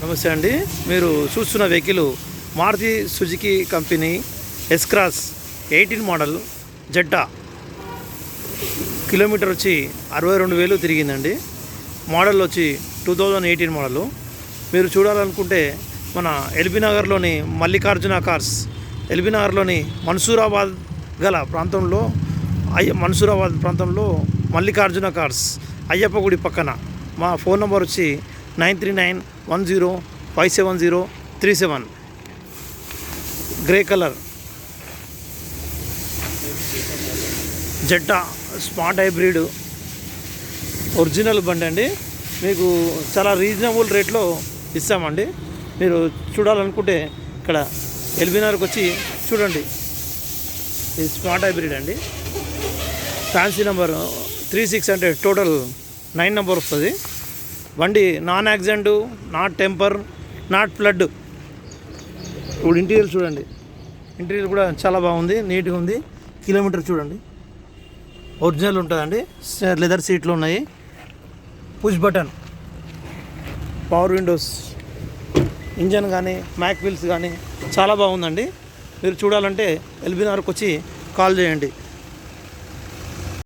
నమస్తే అండి. మీరు చూస్తున్న vehicle Maruti Suzuki company S cross 18 model Zeta. Kilometre వచ్చి 62,000 తిరిగిందండి. మోడల్ వచ్చి 2018 మోడలు. మీరు చూడాలనుకుంటే మన ఎల్బీ నగర్లోని మల్లికార్జున కార్స్, ఎల్బీ నగర్లోని మన్సూరాబాద్ గల ప్రాంతంలో మన్సూరాబాద్ ప్రాంతంలో మల్లికార్జున కార్స్ అయ్యప్ప గుడి పక్కన. మా ఫోన్ నెంబర్ వచ్చి 9391057037. Grey colour Jeddah smart hybrid original బండి అండి. మీకు చాలా రీజనబుల్ రేట్లో ఇస్తామండి. మీరు చూడాలనుకుంటే ఇక్కడ ఎల్బీ నగర్కి వచ్చి చూడండి. ఇది స్మార్ట్ హైబ్రిడ్ అండి. ఫ్యాన్సీ నెంబర్ 3600, టోటల్ 9 నెంబర్ వస్తుంది. బండి non accident, not temper, not flood. ఇప్పుడు ఇంటీరియర్ చూడండి. ఇంటీరియర్ కూడా చాలా బాగుంది, నీట్గా ఉంది. కిలోమీటర్ చూడండి, ఒరిజినల్ ఉంటుందండి. లెదర్ సీట్లు ఉన్నాయి, push button, power Windows, engine కానీ మ్యాక్ వీల్స్ కానీ చాలా బాగుందండి. మీరు చూడాలంటే ఎల్బీ నగర్కి వచ్చి కాల్ చేయండి.